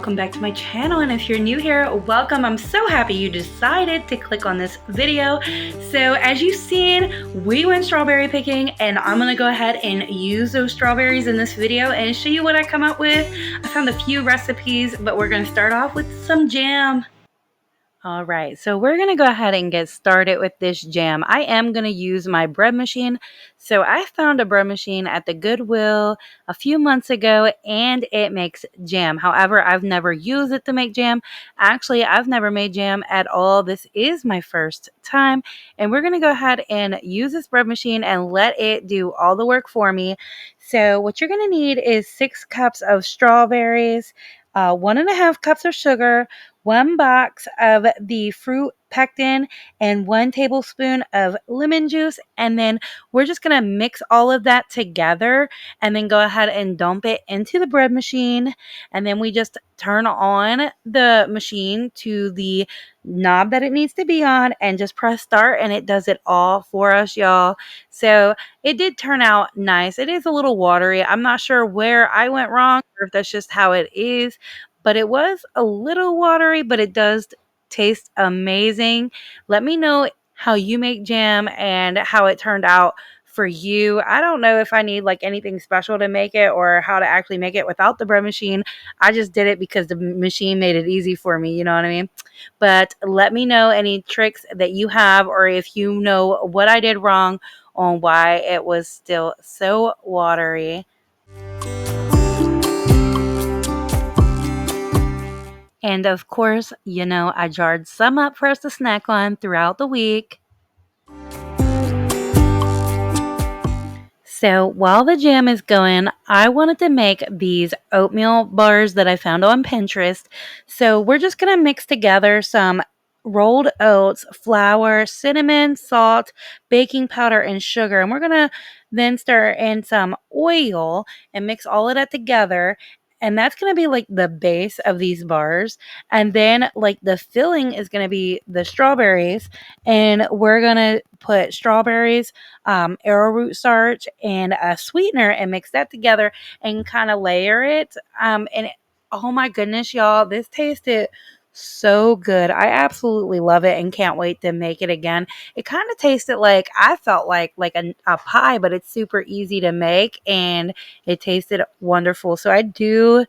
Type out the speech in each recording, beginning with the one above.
welcome back to my channel. And if you're new here, welcome. I'm so happy you decided to click on this video. So as you've seen, we went strawberry picking, and I'm gonna go ahead and use those strawberries in this video and show you what I come up with. I found a few recipes, but we're gonna start off with some jam. All right, so we're going to go ahead and get started with this jam. I am going to use my bread machine. So I found a bread machine at the Goodwill a few months ago, and it makes jam. However, I've never used it to make jam. Actually, I've never made jam at all. This is my first time, and we're going to go ahead and use this bread machine and let it do all the work for me. So what you're going to need is 6 cups of strawberries, 1.5 cups of sugar, 1 box of the fruit pectin, and 1 tablespoon of lemon juice. And then we're just going to mix all of that together and then go ahead and dump it into the bread machine. And then we just turn on the machine to the knob that it needs to be on and just press start, and it does it all for us, y'all. So it did turn out nice. It is a little watery. I'm not sure where I went wrong or if that's just how it is, but it was a little watery, but it does taste amazing. Let me know how you make jam and how it turned out for you. I don't know if I need like anything special to make it or how to actually make it without the bread machine. I just did it because the machine made it easy for me, you know what I mean? But let me know any tricks that you have, or if you know what I did wrong on why it was still so watery. And of course, I jarred some up for us to snack on throughout the week. So while the jam is going, I wanted to make these oatmeal bars that I found on Pinterest. So we're just going to mix together some rolled oats, flour, cinnamon, salt, baking powder, and sugar. And we're going to then stir in some oil and mix all of that together. And that's going to be like the base of these bars. And then like the filling is going to be the strawberries. And we're going to put strawberries, arrowroot starch, and a sweetener, and mix that together and kind of layer it. Oh my goodness, y'all, this tasted so good. I absolutely love it and can't wait to make it again. It kind of tasted like, I felt like a pie, but it's super easy to make and it tasted wonderful. So I do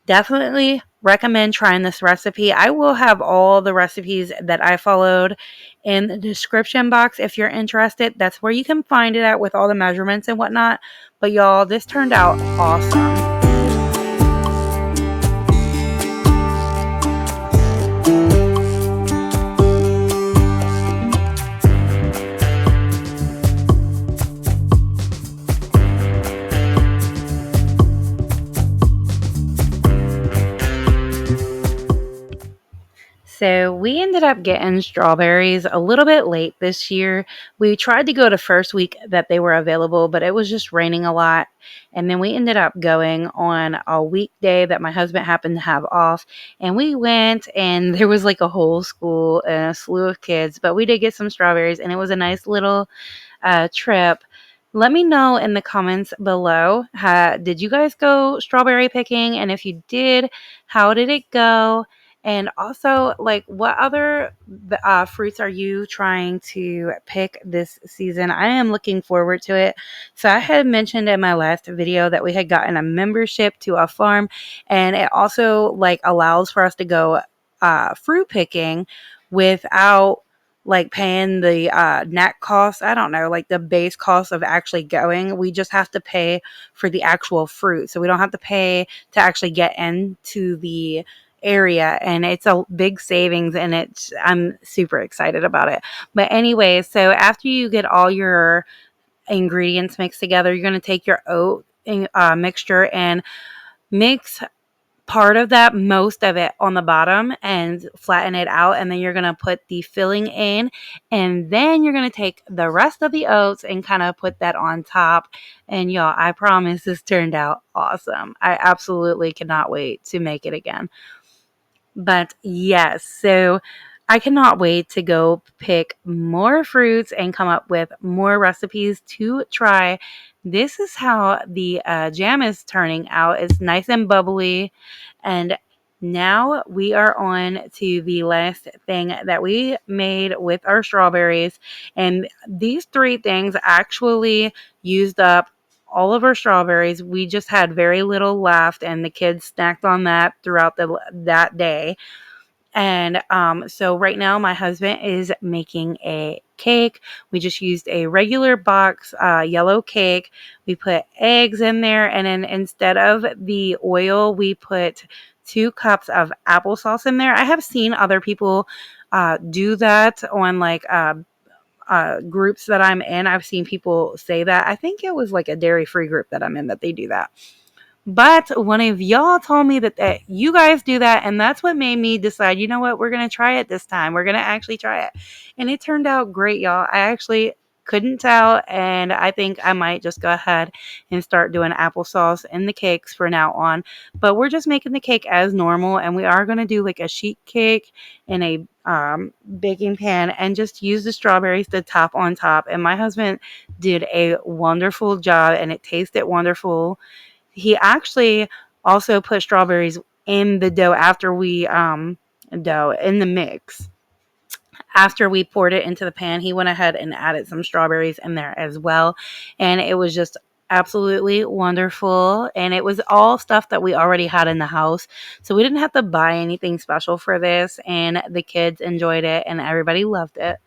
definitely recommend trying this recipe. I will have all the recipes that I followed in the description box if you're interested. That's where you can find it at with all the measurements and whatnot. But y'all, this turned out awesome. So we ended up getting strawberries a little bit late this year. We tried to go the first week that they were available, but it was just raining a lot. And then we ended up going on a weekday that my husband happened to have off. And we went, and there was like a whole school and a slew of kids, but we did get some strawberries, and it was a nice little trip. Let me know in the comments below, did you guys go strawberry picking? And if you did, how did it go? And also, like, what other fruits are you trying to pick this season? I am looking forward to it. So I had mentioned in my last video that we had gotten a membership to a farm, and it also like allows for us to go fruit picking without like paying the net cost. I don't know, like the base cost of actually going. We just have to pay for the actual fruit. So we don't have to pay to actually get into the area, and it's a big savings, and I'm super excited about it. But anyway, so after you get all your ingredients mixed together, you're going to take your oat mixture and mix part of that, most of it, on the bottom and flatten it out, and then you're going to put the filling in, and then you're going to take the rest of the oats and kind of put that on top. And y'all, I promise this turned out awesome. I absolutely cannot wait to make it again. But yes, so I cannot wait to go pick more fruits and come up with more recipes to try. This is how the jam is turning out. It's nice and bubbly, and Now we are on to the last thing that we made with our strawberries. And these three things actually used up all of our strawberries. We just had very little left, and the kids snacked on that throughout that day. And so right now, my husband is making a cake. We just used a regular box yellow cake. We put eggs in there, and then instead of the oil, we put 2 cups of applesauce in there. I have seen other people do that on groups that I'm in. I've seen people say that. I think it was like a dairy-free group that I'm in that they do that. But one of y'all told me that you guys do that, and that's what made me decide, you know what, we're going to try it this time. We're going to actually try it. And it turned out great, y'all. I actually couldn't tell, and I think I might just go ahead and start doing applesauce in the cakes for now on. But we're just making the cake as normal, and we are going to do like a sheet cake in a baking pan and just use the strawberries to top on top. And my husband did a wonderful job, and it tasted wonderful. He actually also put strawberries in the dough after we dough in the mix. After we poured it into the pan, he went ahead and added some strawberries in there as well. And it was just absolutely wonderful. And it was all stuff that we already had in the house. So we didn't have to buy anything special for this. And the kids enjoyed it and everybody loved it.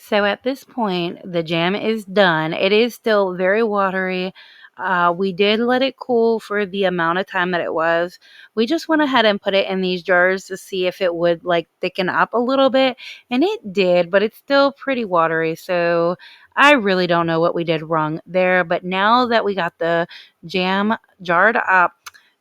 So at this point, the jam is done. It is still very watery. We did let it cool for the amount of time that it was. We just went ahead and put it in these jars to see if it would like thicken up a little bit. And it did, but it's still pretty watery. So I really don't know what we did wrong there. But now that we got the jam jarred up,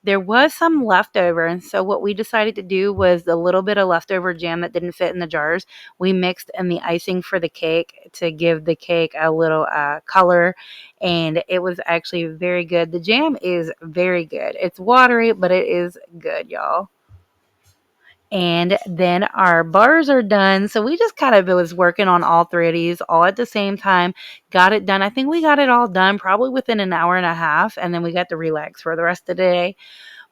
there was some leftover. And so what we decided to do was the little bit of leftover jam that didn't fit in the jars, we mixed in the icing for the cake to give the cake a little color, and it was actually very good. The jam is very good. It's watery, but it is good, y'all. And then our bars are done. So we just kind of was working on all three of these all at the same time. Got it done. I think we got it all done probably within an hour and a half. And then we got to relax for the rest of the day.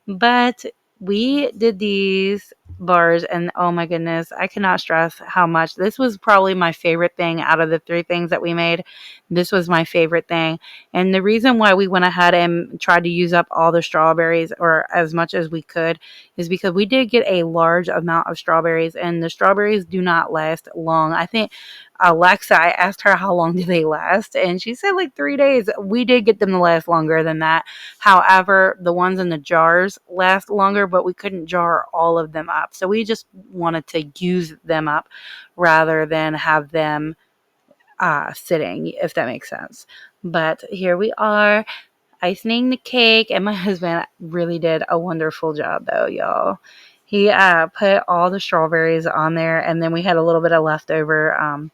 But we did these bars, and oh my goodness, I cannot stress how much this was probably my favorite thing out of the three things that we made. This was my favorite thing. And the reason why we went ahead and tried to use up all the strawberries or as much as we could is because we did get a large amount of strawberries, and the strawberries do not last long. I think Alexa, I asked her how long do they last, and she said like 3 days. We did get them to last longer than that. However, the ones in the jars last longer, but we couldn't jar all of them up. So we just wanted to use them up rather than have them sitting, if that makes sense. But here we are, icing the cake, and my husband really did a wonderful job, though, y'all. He put all the strawberries on there, and then we had a little bit of leftover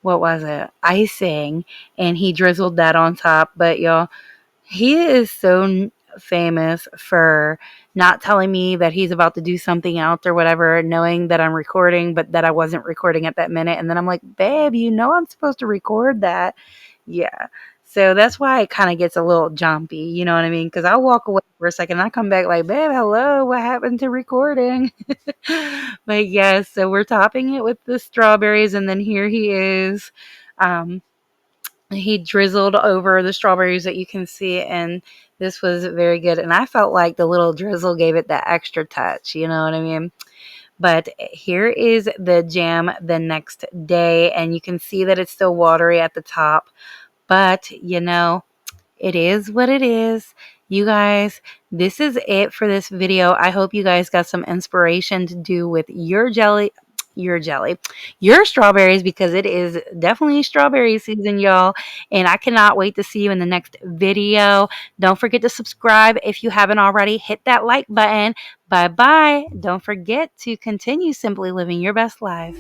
what was it? Icing, and he drizzled that on top. But y'all, he is so famous for not telling me that he's about to do something else or whatever, knowing that I'm recording, but that I wasn't recording at that minute. And then I'm like, babe, you know I'm supposed to record that. Yeah. So that's why it kind of gets a little jumpy, you know what I mean? Because I'll walk away for a second and I come back like, babe, hello, what happened to recording? But yes, so we're topping it with the strawberries, and then here he is. Um, he drizzled over the strawberries that you can see, and this was very good. And I felt like the little drizzle gave it that extra touch, you know what I mean? But here is the jam the next day, and you can see that it's still watery at the top. But, you know, it is what it is. You guys, this is it for this video. I hope you guys got some inspiration to do with your strawberries, because it is definitely strawberry season, y'all. And I cannot wait to see you in the next video. Don't forget to subscribe if you haven't already. Hit that like button. Bye bye. Don't forget to continue simply living your best life.